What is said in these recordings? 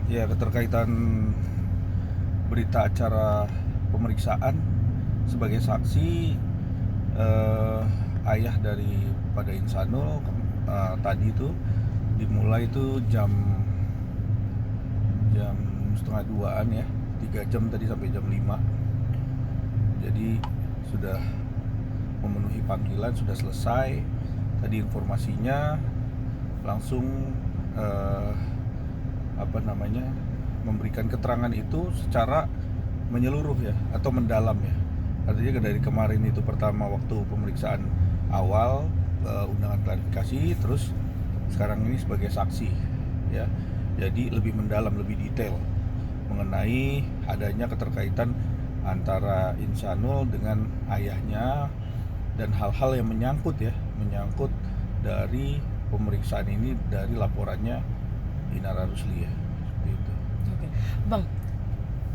Ya, keterkaitan berita acara pemeriksaan sebagai saksi eh, ayah daripada Insanul tadi itu dimulai itu jam jam setengah duaan ya, 3 jam tadi sampai jam 5. Jadi sudah memenuhi panggilan, sudah selesai. Tadi informasinya langsung eh, apa namanya memberikan keterangan itu secara menyeluruh ya atau mendalam ya. Artinya dari kemarin itu pertama waktu pemeriksaan awal, undangan klarifikasi, terus sekarang ini sebagai saksi ya. Jadi lebih mendalam, lebih detail mengenai adanya keterkaitan antara Insanul dengan ayahnya dan hal-hal yang menyangkut dari pemeriksaan ini dari laporannya Inara Rusli ya, seperti itu. Oke, Bang.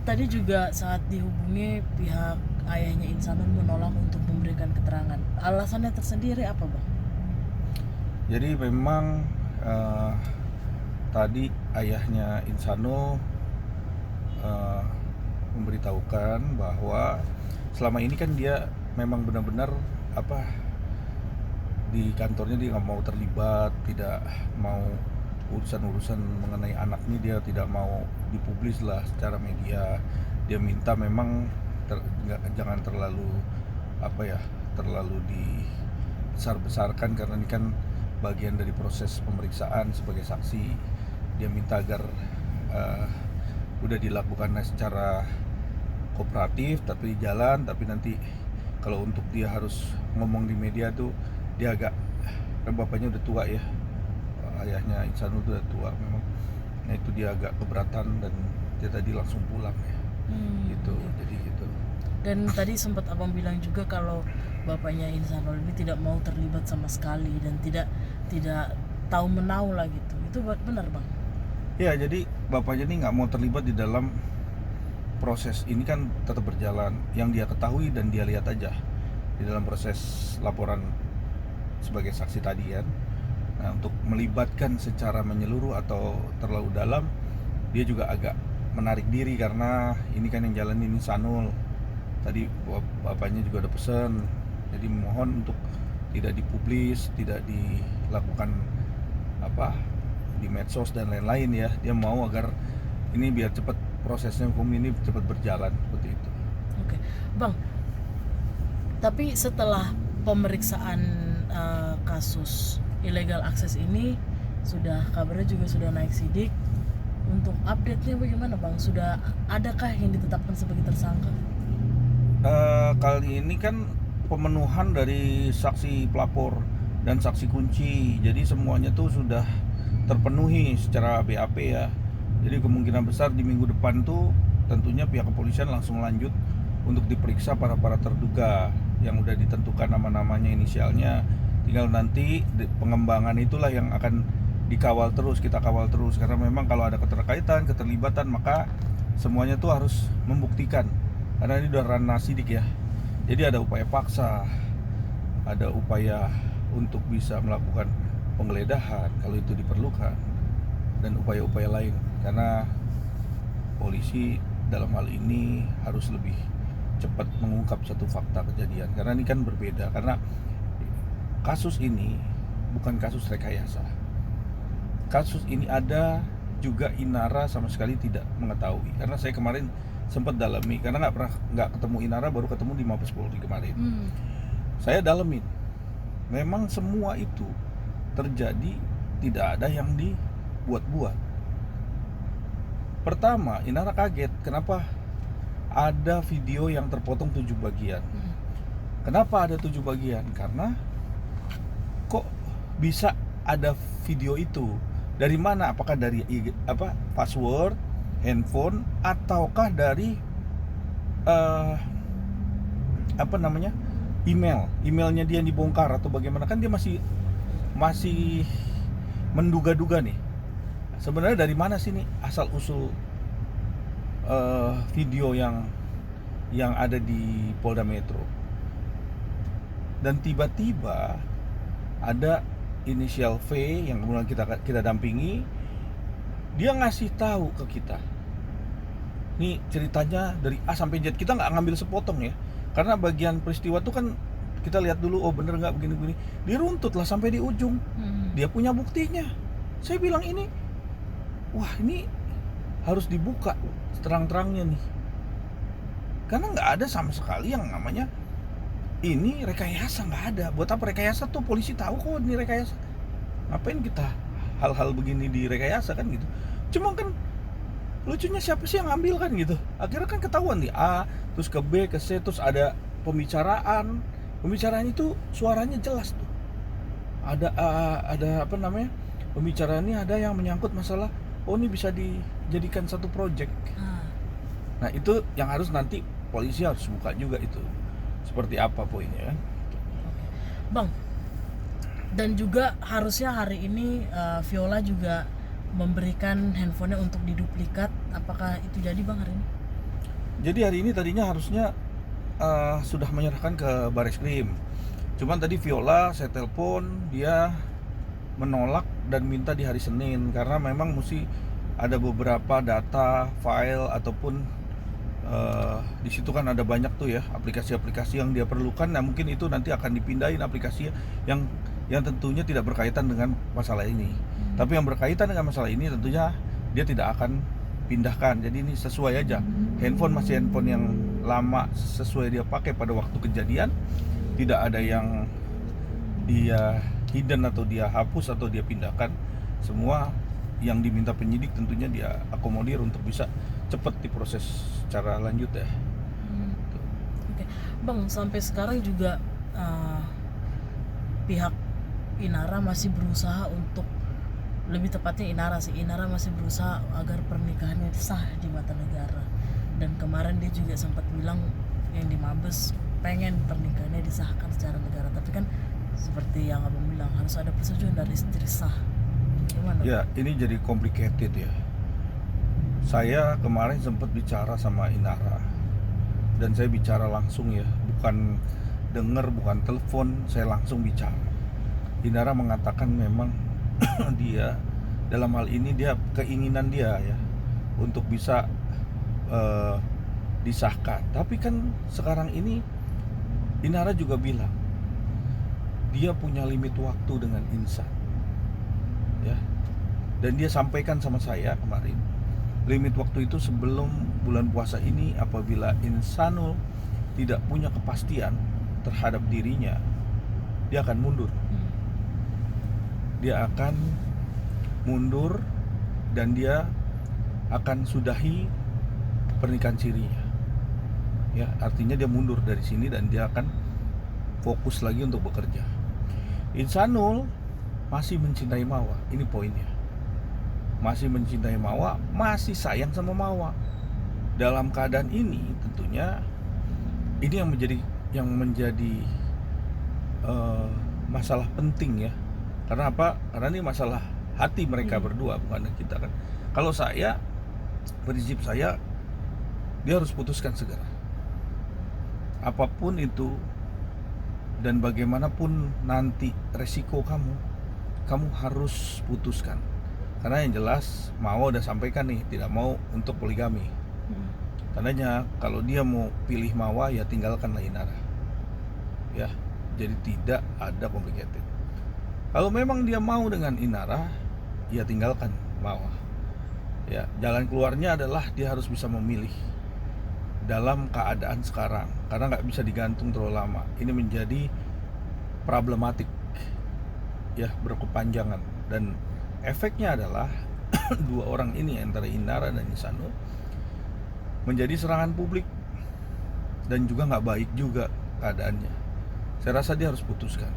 Tadi juga saat dihubungi pihak ayahnya Insanul menolak untuk memberikan keterangan. Alasannya tersendiri apa, Bang? Jadi memang eh, tadi ayahnya Insanul eh, memberitahukan bahwa selama ini kan dia memang benar-benar apa di kantornya dia nggak mau terlibat, tidak mau urusan-urusan mengenai anak ini, dia tidak mau dipublis lah secara media. Dia minta memang jangan terlalu apa ya, terlalu dibesar-besarkan karena ini kan bagian dari proses pemeriksaan sebagai saksi. Dia minta agar uh, udah dilakukan secara kooperatif tapi jalan, tapi nanti kalau untuk dia harus ngomong di media tuh dia agak, kan bapaknya udah tua ya, ayahnya Insanul udah tua memang. Nah itu dia agak keberatan dan dia tadi langsung pulang ya, gitu. Oke. Jadi gitu. Dan tadi sempat Abang bilang juga kalau bapaknya Insanul ini tidak mau terlibat sama sekali dan tidak tahu menau lah gitu. Itu benar, Bang? Ya jadi bapaknya ini nggak mau terlibat di dalam proses ini, kan tetap berjalan. Yang dia ketahui dan dia lihat aja di dalam proses laporan sebagai saksi tadi kan. Nah, untuk melibatkan secara menyeluruh atau terlalu dalam, dia juga agak menarik diri karena ini kan yang jalan ini Sanul. Tadi bapaknya juga ada pesan, jadi mohon untuk tidak dipublis, tidak dilakukan apa di medsos dan lain-lain ya. Dia mau agar ini biar cepat, prosesnya hukum ini cepat berjalan seperti itu. Oke. Bang, tapi setelah pemeriksaan kasus illegal access ini sudah kabarnya juga sudah naik sidik. Untuk update-nya bagaimana, Bang? Sudah adakah yang ditetapkan sebagai tersangka? Kali ini kan pemenuhan dari saksi pelapor dan saksi kunci, jadi semuanya tuh sudah terpenuhi secara BAP ya. Jadi kemungkinan besar di minggu depan tuh tentunya pihak kepolisian langsung lanjut untuk diperiksa para terduga yang udah ditentukan nama-namanya, inisialnya. Tinggal nanti pengembangan itulah yang akan dikawal terus, kita kawal terus, karena memang kalau ada keterkaitan, keterlibatan, maka semuanya tuh harus membuktikan, karena ini udah ranah sidik ya. Jadi ada upaya paksa, ada upaya untuk bisa melakukan penggeledahan kalau itu diperlukan, dan upaya-upaya lain. Karena polisi dalam hal ini harus lebih cepat mengungkap satu fakta kejadian, karena ini kan berbeda, karena kasus ini bukan kasus rekayasa. Kasus ini ada juga Inara sama sekali tidak mengetahui, karena saya kemarin sempat dalami, karena nggak ketemu Inara, baru ketemu di Mabes Polri kemarin. Saya dalemin, memang semua itu terjadi, tidak ada yang dibuat-buat. Pertama, Inara kaget kenapa ada video yang terpotong 7 bagian. Kenapa ada 7 bagian? Karena kok bisa ada video itu? Dari mana? Apakah dari password, handphone, ataukah dari emailnya dia yang dibongkar atau bagaimana? Kan dia masih menduga-duga nih. Sebenarnya dari mana sih nih asal usul video yang ada di Polda Metro? Dan tiba-tiba ada inisial V yang kemudian kita dampingi, Dia ngasih tahu ke kita, nih ceritanya dari A sampai Z. Kita nggak ngambil sepotong ya, karena bagian peristiwa tuh kan kita lihat dulu, oh bener nggak begini-begini. Diruntut lah sampai di ujung. Dia punya buktinya. Saya bilang ini, wah ini harus dibuka terang-terangnya nih, karena nggak ada sama sekali yang namanya ini rekayasa, nggak ada. Buat apa rekayasa tuh, polisi tahu kok ini rekayasa. Ngapain kita hal-hal begini direkayasa kan gitu. Cuma kan lucunya siapa sih yang ngambil kan gitu. Akhirnya kan ketahuan nih A, terus ke B, ke C, terus ada pembicaraan. Pembicaraan itu suaranya jelas tuh. Ada apa namanya? Pembicaraannya ada yang menyangkut masalah, oh ini bisa dijadikan satu project. Nah, itu yang harus nanti polisi harus buka juga itu. Seperti apa poinnya kan? Bang, dan juga harusnya hari ini Viola juga memberikan handphonenya untuk diduplikat. Apakah itu jadi Bang hari ini? Jadi hari ini tadinya harusnya sudah menyerahkan ke Bareskrim. Cuman tadi Viola saya telepon, dia menolak dan minta di hari Senin karena memang mesti ada beberapa data, file ataupun di situ kan ada banyak tuh ya aplikasi-aplikasi yang dia perlukan. Nah mungkin itu nanti akan dipindahin aplikasi yang tentunya tidak berkaitan dengan masalah ini. Tapi yang berkaitan dengan masalah ini tentunya dia tidak akan pindahkan. Jadi ini sesuai aja. Handphone masih handphone yang lama, sesuai dia pakai pada waktu kejadian. Tidak ada yang dia hidden atau dia hapus atau dia pindahkan. Semua yang diminta penyidik tentunya dia akomodir untuk bisa cepat diproses secara lanjut ya. Oke. Bang, sampai sekarang juga pihak Inara masih berusaha untuk, lebih tepatnya Inara masih berusaha agar pernikahannya sah di mata negara. Dan kemarin dia juga sempat bilang yang di Mabes pengen pernikahannya disahkan secara negara, tapi kan seperti yang abang bilang harus ada persetujuan dari istri sah. Gimana? Ya, ini jadi complicated ya. Saya kemarin sempat bicara sama Inara dan saya bicara langsung ya, bukan denger, bukan telepon, saya langsung bicara. Inara mengatakan memang dia dalam hal ini dia keinginan dia ya untuk bisa disahkan. Tapi kan sekarang ini Inara juga bilang dia punya limit waktu dengan Insan ya, dan dia sampaikan sama saya kemarin limit waktu itu sebelum bulan puasa ini. Apabila Insanul tidak punya kepastian terhadap dirinya, dia akan mundur. Dia akan mundur dan dia akan sudahi pernikahan sirinya. Ya, artinya dia mundur dari sini dan dia akan fokus lagi untuk bekerja. Insanul masih mencintai Mawa, ini poinnya. Masih mencintai Mawa, masih sayang sama Mawa. Dalam keadaan ini tentunya ini yang menjadi masalah penting ya. Karena apa? Karena ini masalah hati mereka berdua, bukan kita kan. Kalau saya, prinsip saya, dia harus putuskan segera. Apapun itu dan bagaimanapun nanti resiko kamu harus putuskan. Karena yang jelas Mawa udah sampaikan nih, tidak mau untuk poligami. Tandanya kalau dia mau pilih Mawa ya tinggalkanlah Inara. Ya, jadi tidak ada complicated. Kalau memang dia mau dengan Inara, ya tinggalkan Mawa. Ya, jalan keluarnya adalah dia harus bisa memilih dalam keadaan sekarang, karena nggak bisa digantung terlalu lama. Ini menjadi problematik, ya, berkepanjangan, dan efeknya adalah dua orang ini antara Inara dan Insanul menjadi serangan publik dan juga nggak baik juga keadaannya. Saya rasa dia harus putuskan.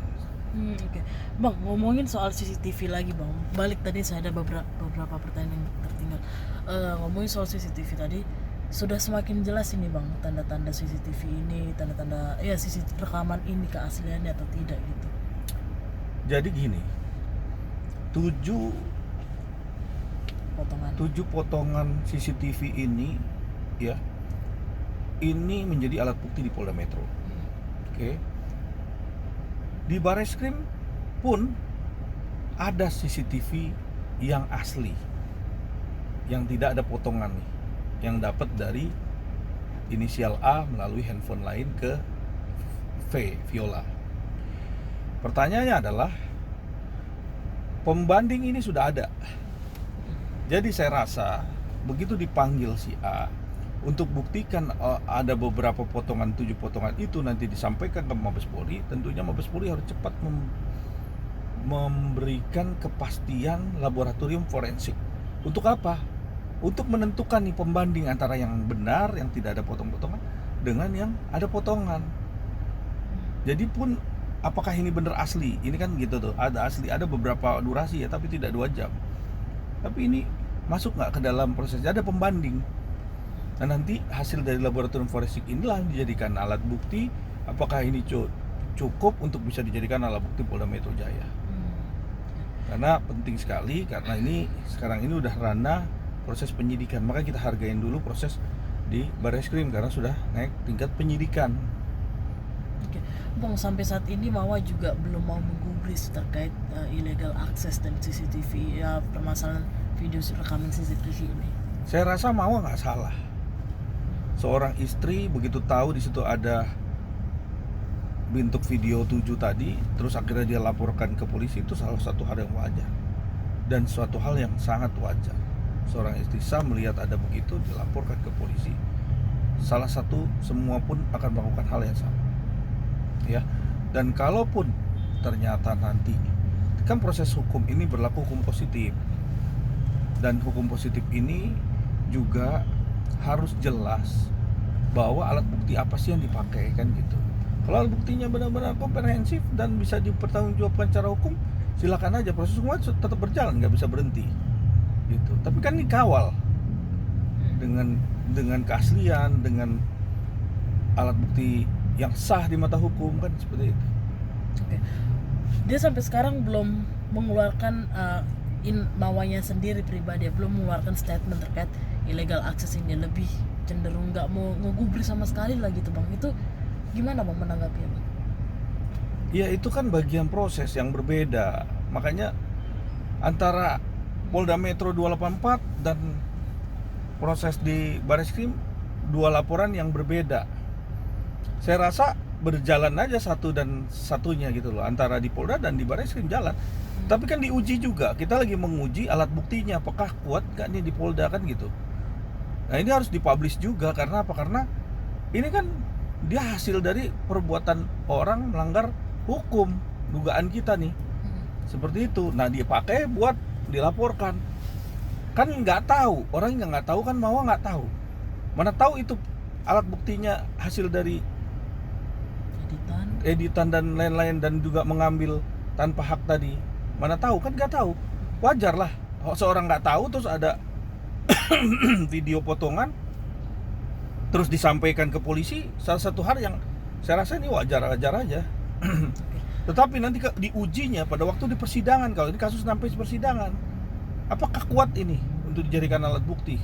Oke. Bang, ngomongin soal CCTV lagi Bang, balik tadi saya ada beberapa pertanyaan yang tertinggal. Ngomongin soal CCTV tadi, sudah semakin jelas ini Bang, tanda-tanda CCTV ini, tanda-tanda ya CCTV rekaman ini keasliannya atau tidak gitu. Jadi gini, 7 potongan CCTV ini ya, ini menjadi alat bukti di Polda Metro. Oke. Di Bareskrim pun ada CCTV yang asli. yang tidak ada potongan nih, yang dapat dari inisial A melalui handphone lain ke Viola. Pertanyaannya adalah, pembanding ini sudah ada. Jadi saya rasa begitu dipanggil si A untuk buktikan ada beberapa potongan, 7 potongan itu nanti disampaikan ke Mabes Polri, tentunya Mabes Polri harus cepat memberikan kepastian laboratorium forensik. Untuk apa? Untuk menentukan nih pembanding antara yang benar, yang tidak ada potong-potongan, dengan yang ada potongan. Jadi pun apakah ini benar asli? Ini kan gitu tuh, ada asli, ada beberapa durasi ya, tapi tidak 2 jam. Tapi ini masuk nggak ke dalam prosesnya? Ada pembanding. Nah, nanti hasil dari laboratorium forensik inilah dijadikan alat bukti. Apakah ini cukup untuk bisa dijadikan alat bukti Polda Metro Jaya? Karena penting sekali, karena ini sekarang ini udah ranah proses penyidikan, maka kita hargain dulu proses di Barreskrim karena sudah naik tingkat penyidikan. Oke. Bang, sampai saat ini Mawa juga belum mau menggubris terkait illegal access dan CCTV, ya, permasalahan video rekaman CCTV ini. Saya rasa Mawa nggak salah. Seorang istri begitu tahu di situ ada bentuk video 7 tadi, terus akhirnya dia laporkan ke polisi, itu salah satu hal yang wajar dan suatu hal yang sangat wajar. Seorang istri sah melihat ada begitu, dilaporkan ke polisi. Salah satu, semua pun akan melakukan hal yang sama, ya. Dan kalaupun ternyata nanti kan proses hukum ini berlaku hukum positif, dan hukum positif ini juga harus jelas bahwa alat bukti apa sih yang dipakai, kan gitu. Kalau alat buktinya benar-benar komprehensif dan bisa dipertanggungjawabkan secara hukum, silakan aja, proses hukum tetap berjalan, nggak bisa berhenti gitu. Tapi kan dikawal dengan keaslian, dengan alat bukti yang sah di mata hukum, kan seperti itu. Oke. Dia sampai sekarang belum mengeluarkan Mawanya sendiri pribadi, belum mengeluarkan statement terkait illegal access ini, lebih cenderung nggak mau ngegubris sama sekali lah gitu Bang. Itu gimana Bang menanggapinya Bang? Ya itu kan bagian proses yang berbeda. Makanya antara Polda Metro 284 dan proses di Barreskrim, 2 laporan yang berbeda. Saya rasa berjalan aja satu dan satunya gitu loh, antara di Polda dan di Barreskrim jalan. Tapi kan diuji juga, kita lagi menguji alat buktinya apakah kuat gak nih di Polda, kan gitu. Nah ini harus dipublish juga, karena apa? Karena ini kan dia hasil dari perbuatan orang melanggar hukum, dugaan kita nih seperti itu. Nah dia pakai buat dilaporkan, kan nggak tahu, orang yang nggak tahu kan, Mawa nggak tahu, mana tahu itu alat buktinya hasil dari editan dan lain-lain, dan juga mengambil tanpa hak tadi, mana tahu, kan nggak tahu. Wajar lah seorang nggak tahu terus ada video potongan terus disampaikan ke polisi, salah satu hal yang saya rasa ini wajar-wajar aja. Tetapi nanti diujinya pada waktu di persidangan, kalau ini kasus sampai persidangan, apakah kuat ini untuk dijadikan alat bukti?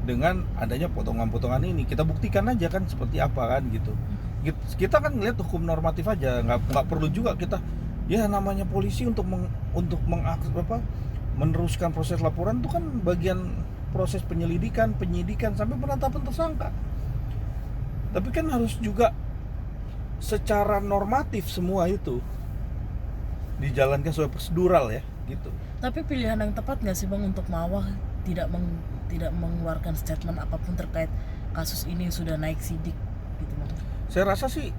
Dengan adanya potongan-potongan ini, kita buktikan aja kan seperti apa, kan gitu. Kita kan ngeliat hukum normatif aja, nggak perlu juga kita, ya namanya polisi untuk meneruskan proses laporan itu kan bagian proses penyelidikan, penyidikan sampai penetapan tersangka. Tapi kan harus juga secara normatif semua itu dijalankan sesuai prosedural ya, gitu. Tapi pilihan yang tepat nggak sih Bang untuk Mawa tidak mengeluarkan statement apapun terkait kasus ini yang sudah naik sidik gitu Bang? Saya rasa sih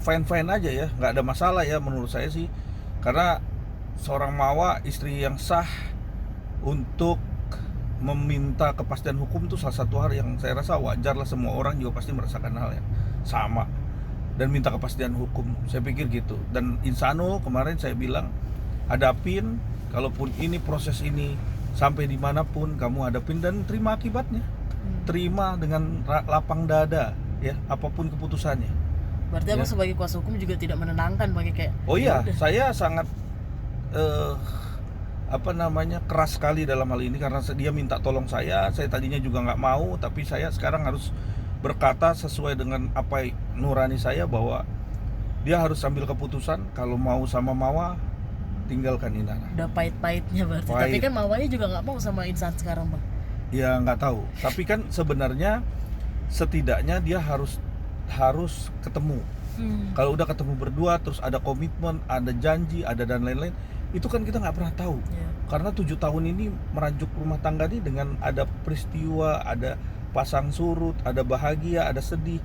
fine-fine aja ya, nggak ada masalah ya menurut saya sih. Karena seorang Mawa, istri yang sah, untuk meminta kepastian hukum itu salah satu hal yang saya rasa wajar lah, semua orang juga pasti merasakan hal yang sama dan minta kepastian hukum, saya pikir gitu. Dan insano kemarin saya bilang, hadapin, kalaupun ini proses ini sampai dimanapun kamu hadapin dan terima akibatnya, terima dengan lapang dada ya, apapun keputusannya. Berarti Abang sebagai kuasa hukum juga tidak menenangkan bagi kayak, oh iya, saya sangat keras sekali dalam hal ini, karena dia minta tolong saya tadinya juga nggak mau, tapi saya sekarang harus berkata sesuai dengan apa nurani saya, bahwa dia harus ambil keputusan. Kalau mau sama Mawa, tinggalkan Inara. Udah pahit-pahitnya berarti. Tapi kan Mawanya juga nggak mau sama insan sekarang Bang. Ya nggak tahu. Tapi kan sebenarnya setidaknya dia harus ketemu. Kalau udah ketemu berdua, terus ada komitmen, ada janji, ada dan lain-lain, itu kan kita nggak pernah tahu. Iya. Karena 7 tahun ini merajuk rumah tangga ini dengan ada peristiwa, ada pasang surut, ada bahagia, ada sedih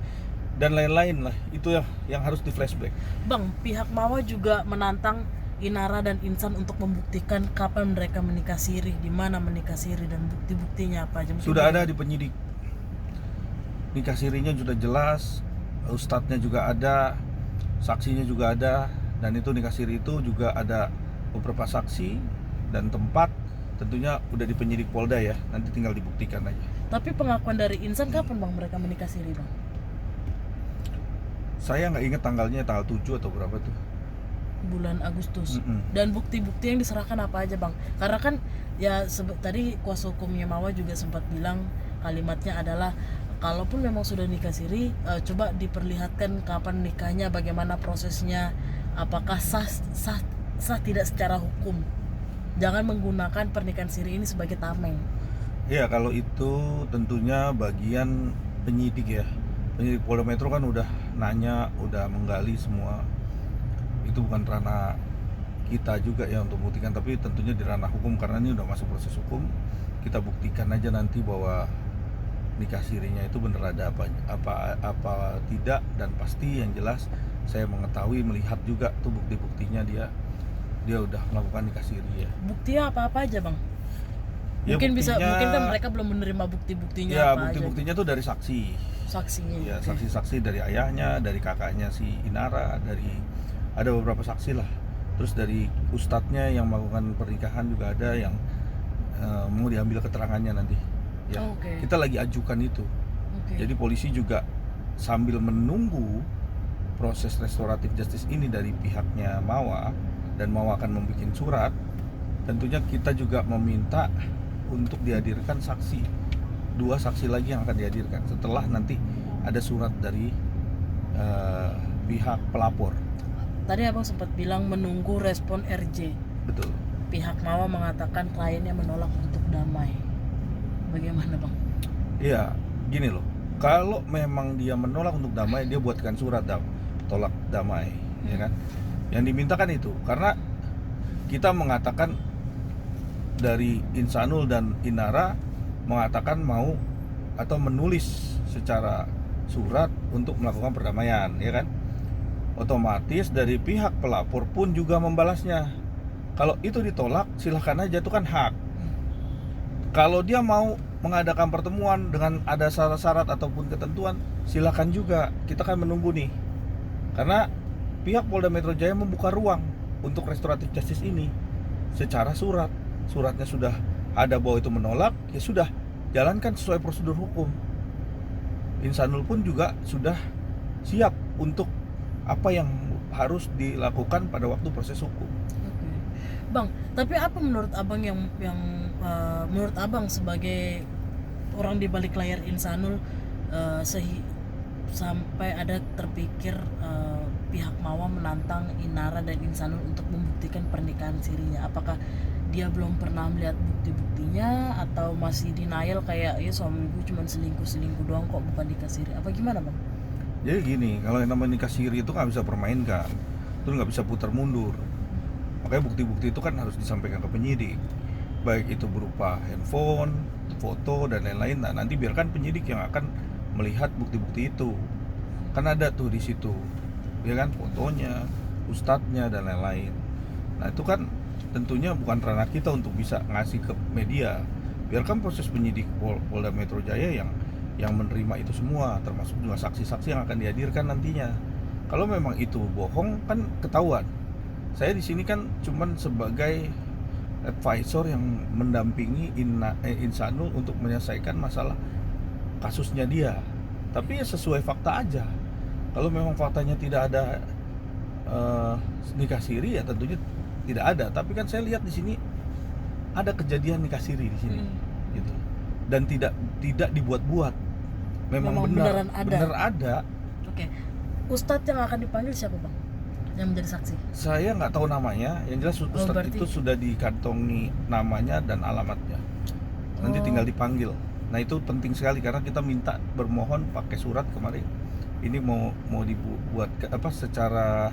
dan lain-lain lah. Itu yang harus di flashback. Bang, pihak Mawa juga menantang Inara dan Insan untuk membuktikan kapan mereka menikah siri, di mana menikah siri, dan bukti-buktinya apa aja. Mungkin Sudah dari- ada di penyidik. Nikah sirinya sudah jelas, ustadznya juga ada, saksinya juga ada, dan itu nikah siri itu juga ada beberapa saksi dan tempat. Tentunya udah di penyidik Polda ya, nanti tinggal dibuktikan aja. Tapi pengakuan dari Insan kapan bang mereka menikah siri bang? Saya nggak ingat tanggalnya, tanggal 7 atau berapa tuh. Bulan Agustus. Mm-mm. Dan bukti-bukti yang diserahkan apa aja bang? Karena kan ya tadi kuasa hukumnya Mawa juga sempat bilang kalimatnya adalah kalaupun memang sudah nikah siri, coba diperlihatkan kapan nikahnya, bagaimana prosesnya, apakah sah tidak secara hukum. Jangan menggunakan pernikahan siri ini sebagai tameng. Iya, kalau itu tentunya bagian penyidik ya. Penyidik Polda Metro kan udah nanya, udah menggali semua. Itu bukan ranah kita juga ya untuk membuktikan, tapi tentunya di ranah hukum karena ini udah masuk proses hukum. Kita buktikan aja nanti bahwa nikah sirinya itu bener ada apa tidak, dan pasti yang jelas saya mengetahui, melihat juga tuh bukti-buktinya dia udah melakukan nikah siri ya. Buktinya apa aja bang? Ya, Mungkin buktinya- kan mereka belum menerima bukti-buktinya Ya, apa bukti-buktinya tuh dari saksi. aja. Saksinya. Ya, Oke. saksi-saksi dari ayahnya, dari kakaknya si Inara, ada beberapa saksi lah. Terus dari ustadznya yang melakukan pernikahan juga ada yang mau diambil keterangannya nanti. Ya, Oke. kita lagi ajukan itu. Oke. Jadi polisi juga sambil menunggu proses restoratif justice ini dari pihaknya Mawa, dan Mawa akan membuat surat. Tentunya kita juga meminta untuk dihadirkan saksi, 2 saksi lagi yang akan dihadirkan setelah nanti ada surat dari pihak pelapor. Tadi abang sempat bilang menunggu respon RJ. Betul. Pihak Mawa mengatakan kliennya menolak untuk damai. Bagaimana bang? Iya, gini loh. Kalau memang dia menolak untuk damai, dia buatkan surat tolak damai, ya kan? Yang dimintakan itu karena kita mengatakan dari Insanul dan Inara mengatakan mau atau menulis secara surat untuk melakukan perdamaian, ya kan? Otomatis dari pihak pelapor pun juga membalasnya. Kalau itu ditolak, silahkan aja, itu kan hak. Kalau dia mau mengadakan pertemuan dengan ada syarat-syarat ataupun ketentuan, silahkan juga. Kita kan menunggu nih. Karena pihak Polda Metro Jaya membuka ruang untuk restoratif justice ini secara surat. Suratnya sudah ada bahwa itu menolak, ya sudah, jalankan sesuai prosedur hukum. Insanul pun juga sudah siap untuk apa yang harus dilakukan pada waktu proses hukum. Oke. Bang, tapi apa menurut abang yang menurut abang sebagai orang di balik layar Insanul sampai ada terpikir pihak Mawa menantang Inara dan Insanul untuk membuktikan pernikahan sirinya? Apakah dia belum pernah melihat bukti-buktinya atau masih denial kayak ya suami gue cuma selingkuh doang kok, bukan nikah siri? Apa gimana bang? Jadi gini, kalau yang namanya nikah siri itu nggak bisa permainkan, itu nggak bisa putar mundur. Makanya bukti-bukti itu kan harus disampaikan ke penyidik, baik itu berupa handphone, foto dan lain-lain. Nah, nanti biarkan penyidik yang akan melihat bukti-bukti itu. Kan ada tuh di situ, ya kan, fotonya, ustadznya dan lain-lain. Nah, itu kan tentunya bukan ranah kita untuk bisa ngasih ke media. Biarkan proses penyidik Polda Metro Jaya yang menerima itu semua, termasuk juga saksi-saksi yang akan dihadirkan nantinya. Kalau memang itu bohong kan ketahuan. Saya di sini kan cuman sebagai advisor yang mendampingi Insanul untuk menyelesaikan masalah kasusnya dia. Tapi ya sesuai fakta aja. Kalau memang faktanya tidak ada nikah siri, ya tentunya tidak ada. Tapi kan saya lihat di sini ada kejadian nikah siri di sini, gitu. Dan tidak dibuat-buat. Memang beneran ada. bener ada. Oke. Ustadz yang akan dipanggil siapa bang? Yang menjadi saksi? Saya nggak tahu namanya. Yang jelas ustadz berarti- itu sudah dikantongi namanya dan alamatnya. nanti Oh. tinggal dipanggil. Nah itu penting sekali karena kita minta bermohon pakai surat kemarin. Ini mau dibuat secara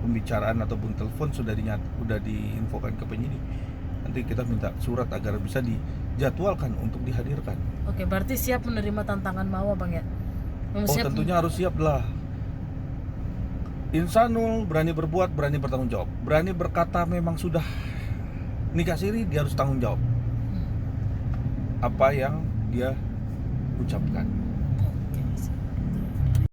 pembicaraan ataupun telepon sudah diinfokan ke penyidik. Nanti kita minta surat agar bisa dijadwalkan untuk dihadirkan. Oke, berarti siap menerima tantangan Mawa Bang ya? Tentunya harus siap lah. Insanul berani berbuat, berani bertanggung jawab. Berani berkata memang sudah nikah siri, dia harus tanggung jawab apa yang dia ucapkan.